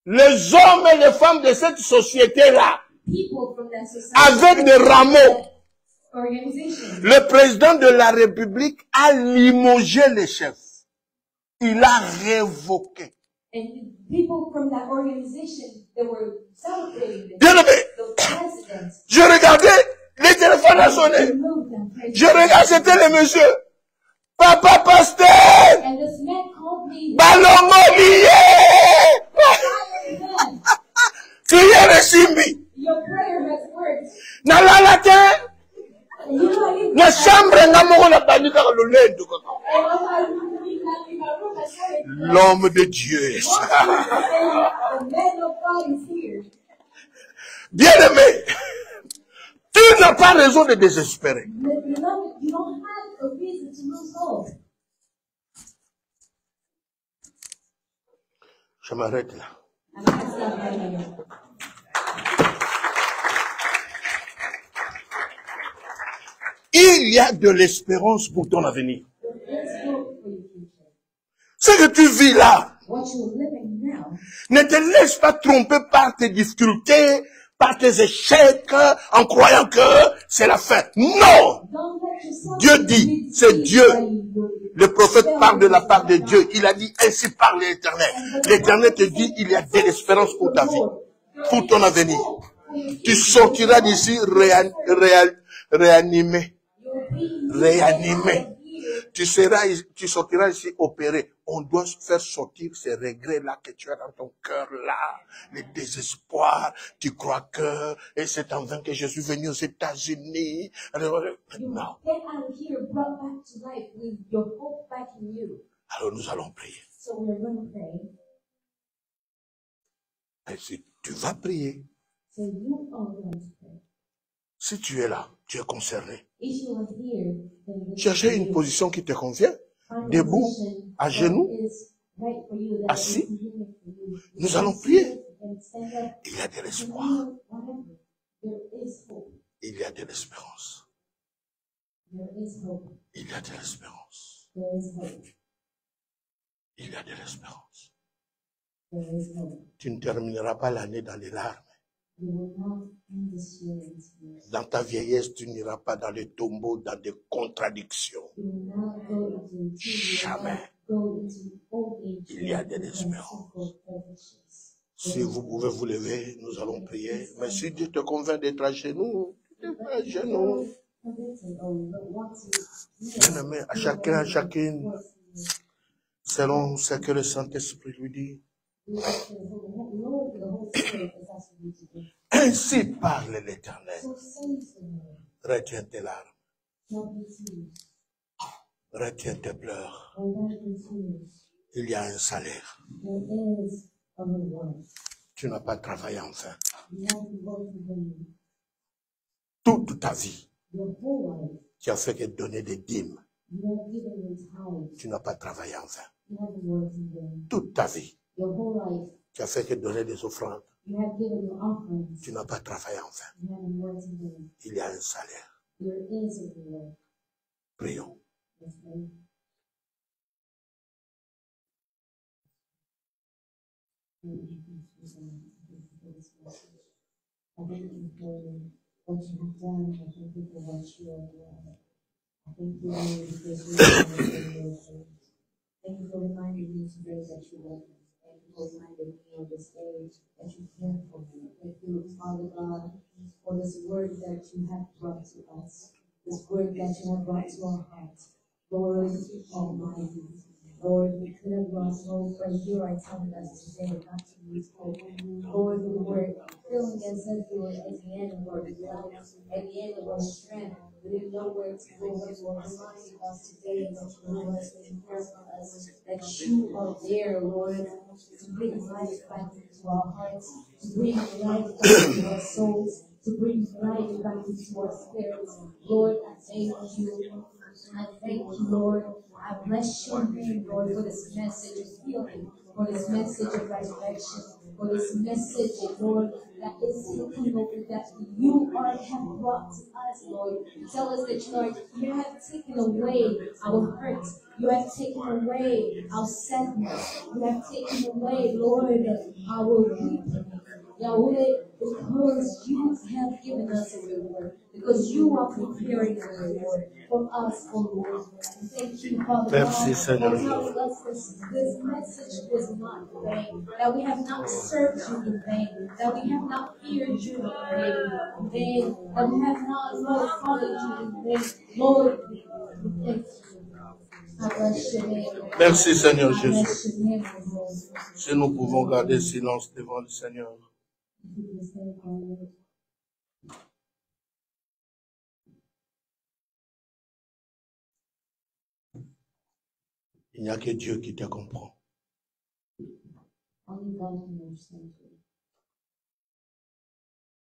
Les hommes et les femmes de cette société-là, avec des rameaux, le président de la République a limogé les chefs. Il a révoqué. Bien aimé, je regardais, les téléphones a sonné. Je regardais, c'était le monsieur. Papa Pasteur, Balongo lié. Prière est simbi. Na la latin. Na chambre na moko na bandika le lendo. L'homme de Dieu est ça. Bien aimé, tu n'as pas raison de désespérer. Je m'arrête là. Il y a de l'espérance pour ton avenir. Ce que tu vis là, ne te laisse pas tromper par tes difficultés, par tes échecs, en croyant que c'est la fin. Non! Dieu dit, c'est Dieu. Le prophète parle de la part de Dieu. Il a dit, ainsi parle l'Éternel. L'Éternel te dit, il y a de l'espérance pour ta vie, pour ton avenir. Tu sortiras d'ici réanimé. Réanimé. Tu sortiras ici opéré. On doit faire sortir ces regrets-là que tu as dans ton cœur-là, les désespoirs. Tu crois que, et c'est en vain que je suis venu aux États-Unis. Non. Alors nous allons prier. Et si tu vas prier, si tu es là, tu es concerné. Cherchez une position qui te convient. Debout, à genoux, assis. Nous allons prier. Il y a de l'espoir. Il y a de l'espérance. Il y a de l'espérance. Il y a de l'espérance. Tu ne termineras pas l'année dans les larmes. Dans ta vieillesse, tu n'iras pas dans les tombeaux, dans des contradictions. Jamais. Il y a de l'espérance. Si vous pouvez vous lever, nous allons prier. Mais si Dieu te convainc d'être à genoux, tu te fais à genoux. Bien-aimé, à chacun, à chacune, selon ce que le Saint-Esprit lui dit. Ainsi parle l'Éternel. Retiens tes larmes. Retiens tes pleurs. Il y a un salaire. Tu n'as pas travaillé en vain. Toute ta vie, tu as fait que donner des dîmes. Tu n'as pas travaillé en vain. Toute ta vie, tu as fait que donner des offrandes. Tu n'as pas travaillé en vain. Il y a un salaire. Prions. I thank you for what you have done. I thank you for what you are doing. I thank you, Lord, because you are the Thank you for reminding me today that you love me. Thank you for reminding me on this day that you care for me. Thank you, Father God, for this word that you have brought to us. This word that you have brought to our hearts. Lord Almighty. Lord, we could have lost hope, but you are telling us today not to lose hope. Lord, we were feeling as if we were at the end of our life, at the end of our strength. We didn't know where to go. What you are reminding us today that you know us and impress on us that you are there, Lord, to bring life back into our hearts, to bring life back into our souls, to bring life back into our spirits. Lord, I thank you. I thank you, Lord. I I bless your name, Lord, for this message of healing, for this message of resurrection, for this message, Lord, that is taking over, that you have brought to us, Lord. Tell us that, Lord, you have taken away our hurt. You have taken away our sadness. You have taken away, Lord, our weeping. Yahweh, because you have given us a reward, because you are preparing a reward for us, O Lord. Thank you, Father Merci, God, Seigneur. for telling us this message was not in vain, that we have not served you in vain, that we have not feared you in vain, that we have not, Lord, followed you in vain. Lord, we thank you. I bless your name. Merci, Seigneur I bless Jésus. your name, O Lord. Si nous pouvons garder silence devant le Seigneur. Il n'y a que Dieu qui te comprend. Only God can understand you.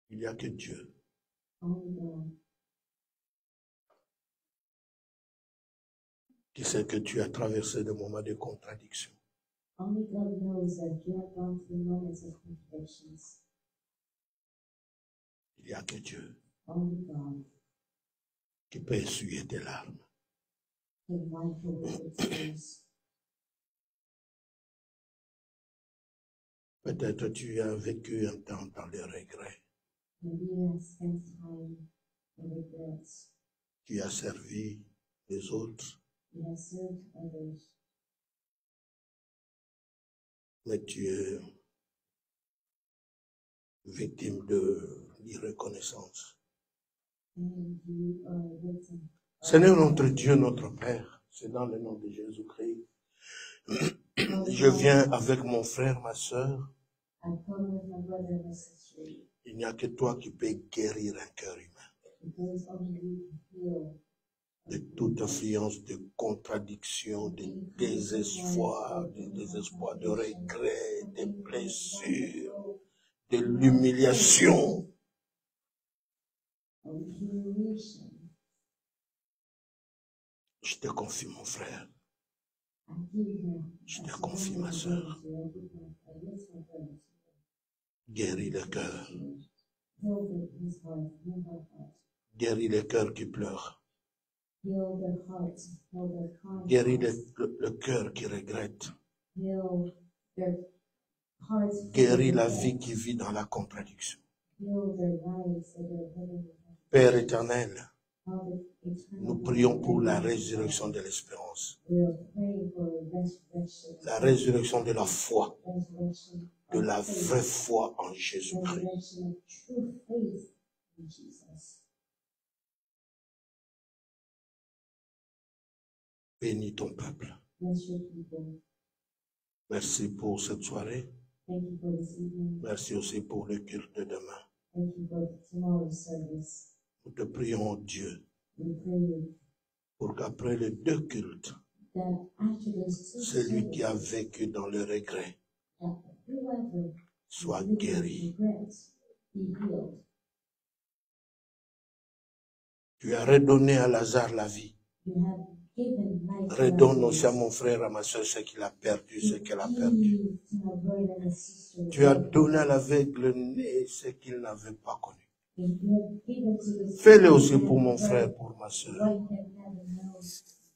Il n'y a que Dieu. Only God. Qui sait que tu as traversé des moments de contradiction. Only God knows that you have gone through moments of contradictions. Il n'y a que Dieu Only God qui peut essuyer tes larmes. can wipe away your tears. Peut-être tu as vécu un temps dans les regrets. Maybe you have spent time in regrets. Tu as servi les autres, You have served others, mais tu es victime de l'irreconnaissance. and you are a victim. Seigneur notre Dieu, notre Père, c'est dans le nom de Jésus-Christ. Je viens avec mon frère, ma sœur. I come with my brother and my sister. Il n'y a que toi qui peux guérir un cœur humain Because only you can heal de toute influence de contradiction, de désespoir, de regret, de blessures, de l'humiliation. of humiliation. Je te confie, mon frère. I give you. Je te confie, ma sœur. Guéris le cœur. Heal his heart, heal her heart. Guéris le cœur qui pleure. Heal their hearts, heal their conscience. Guéris le cœur qui regrette. Heal their hearts. Guéris la vie qui vit dans la contradiction. Heal their lives that they're living. Père éternel, Father eternal, nous prions pour la résurrection de l'espérance, we are praying for resurrection, la résurrection de la foi, resurrection de of la faith, vraie foi en Jésus-Christ. resurrection of true faith in Jesus. Bénis ton peuple. Bless your people. Merci pour cette soirée. Thank you for this evening. Merci aussi pour le culte de demain. Thank you for tomorrow's service. Nous te prions, Dieu, We pray pour qu'après les deux cultes, that after those two celui qui a services, vécu dans le regret that whoever soit living guéri. regrets be healed. Tu as redonné à Lazare la vie. You have given life to Redonne Lazarus. aussi à mon frère, à ma soeur, ce qu'il a perdu, ce qu'elle a perdu. Give to my brother and sister. Tu as donné à l'aveugle né ce qu'il n'avait pas connu. And you have given to the Fais-le aussi pour mon frère, pour ma soeur. what you have never known.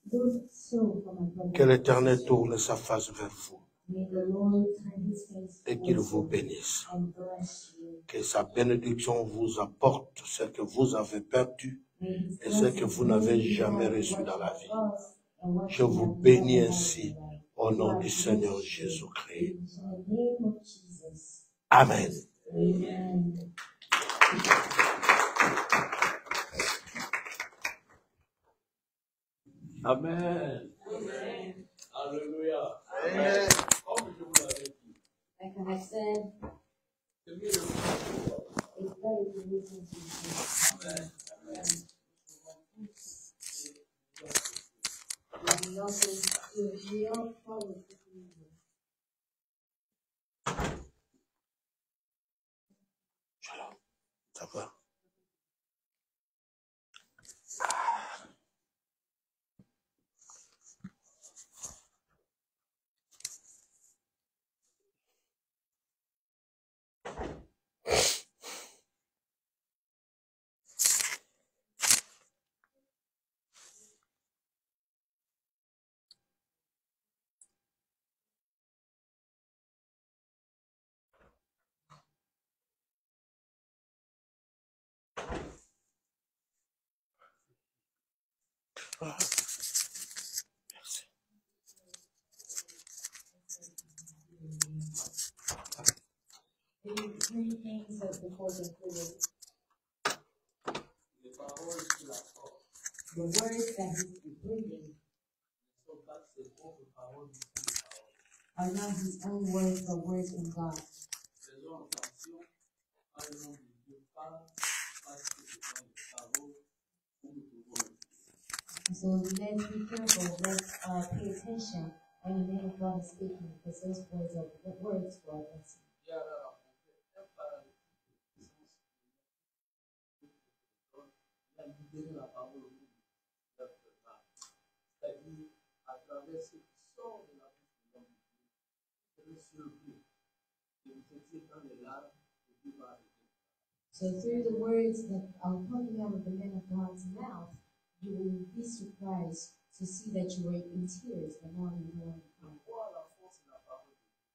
Do it so for my brother. Que l'Éternel tourne sa face vers vous May the Lord turn his face et qu'il towards vous you bénisse. and bless you. Que sa bénédiction vous apporte ce que vous avez perdu May his et ce que vous n'avez jamais reçu dans la vie. Je vous bénis ainsi au nom du Seigneur Jésus-Christ. In the name of Jesus. Amen. Amen. Amen. Alléluia. Amen. Like I said, it's better to listen to Jesus. And we also we all follow the Jesus. Shalom. Ça va? Ah, Three things that before concluding. The words that he's bringing are not his own words, but words from God. So let's be careful, let's pay attention when the man of God is speaking, because those words are words for us. So through the words that are coming out of the man of God's mouth, you will be surprised to see that you were in tears, but now you know how.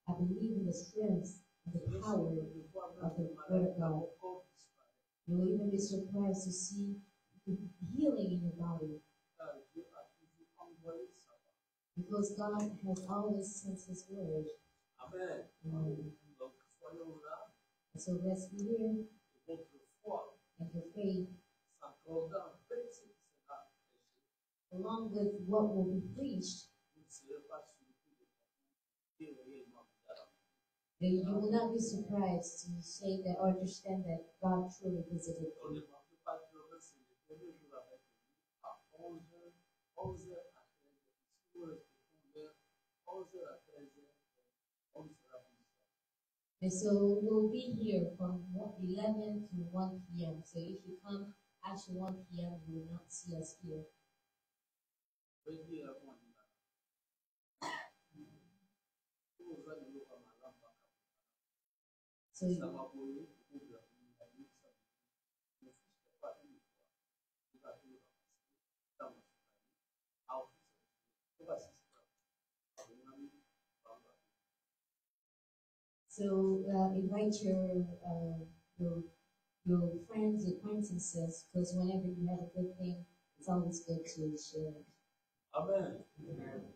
I believe in the strength and the power of the word of God. You will even be surprised to see the healing in your body. Because God has always sent his word. Amen. So let's be here. And your faith, along with what will be preached, then you will not be surprised to say that or understand that God truly visited you. And so we'll be here from 11 to 1 p.m. So if you come after 1 p.m., you will not see us here. So invite your friends, acquaintances, because whenever you have a good thing, it's always good to share it. Amen. Amen.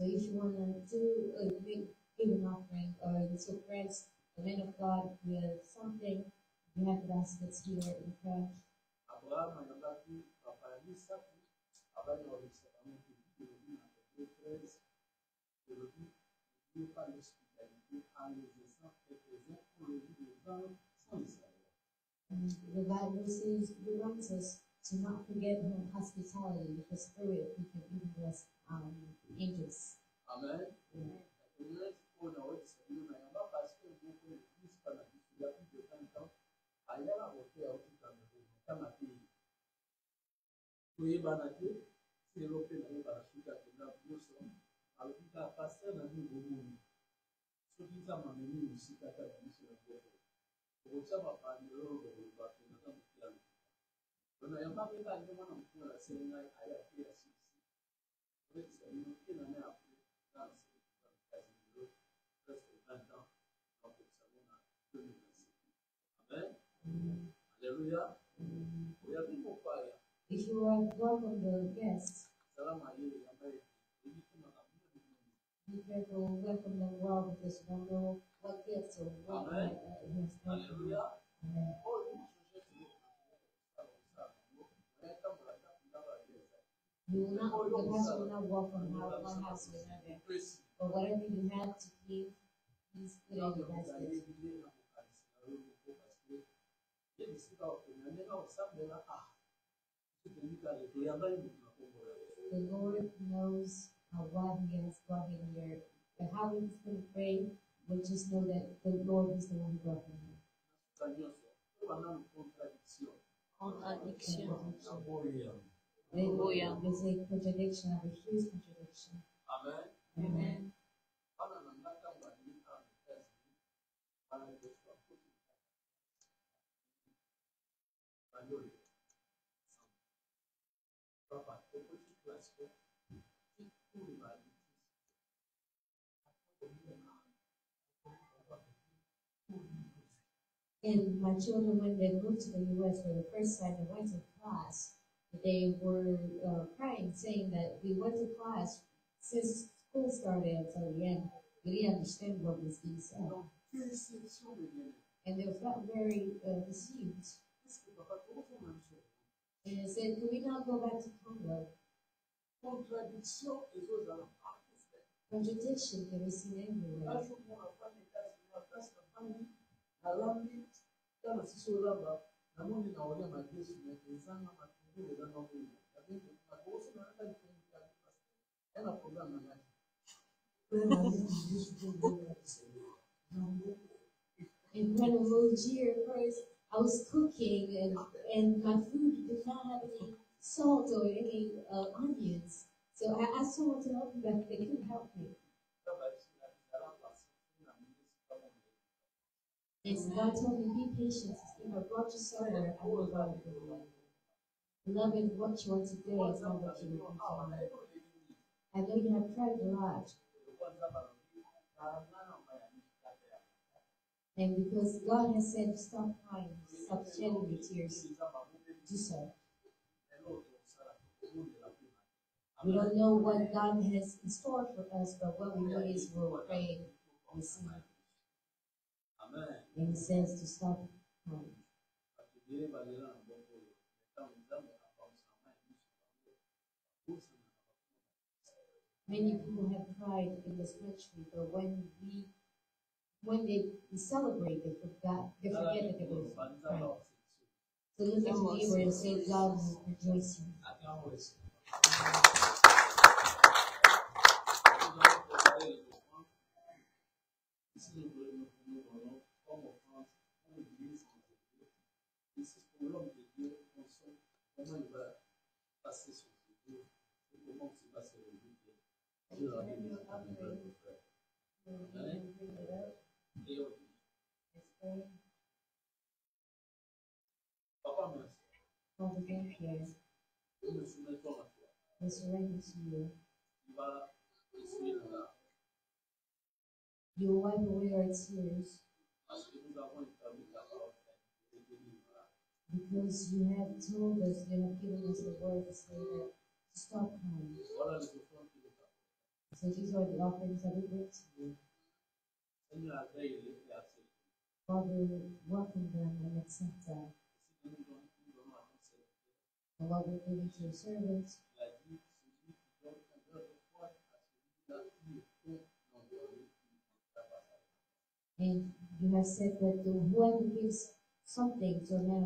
So if you want to do give an offering, or the two friends, the men of God, with something, you have baskets here in front. The Bible says, reminds us to not forget hospitality, because through it we can even bless angels. Amen. Hallelujah. If you are welcome the guests, be careful, welcome them well, because you don't know what gifts or what Amen. Hallelujah. You will not, the pastor will not walk from one house to another. But whatever you have to give, please put it in your basket. The Lord knows why He has brought him here. And how he's going to pray, we'll just know that the Lord is the one who brought him here. Contradiction. There's a contradiction, a huge contradiction. Amen. Amen. And my children, when they moved to the U.S. for the first time, they went to class. They were crying, saying that we went to class since school started until the end. We didn't understand what was being said. And they felt very deceived. And they said, can we not go back to Congo? Contradiction can be seen everywhere. And when I moved here first, I was cooking and my food did not have any salt or any onions. So I asked someone to help me, but they couldn't help me. And God told me, be patient. If I brought you somewhere, I will bring you. Beloved, what you want today is not what you will do tomorrow. I know you have tried a lot. And because God has said, stop crying, stop shedding your tears, do so. We don't know what God has in store for us, but what we know is we're praying and receive. And He says to stop crying. Many people have cried in this country, but when they celebrate, they forget that they were crying. So look at your neighbor and say, God is rejoicing. Father, thank you. We surrender to you. You will wipe away our tears because you have told us, you have given us the word to say that to stop crying. So these are the offerings that we bring to you. Father, welcome them and accept them. And what we're giving to your servants, and you have said that whoever gives something to a man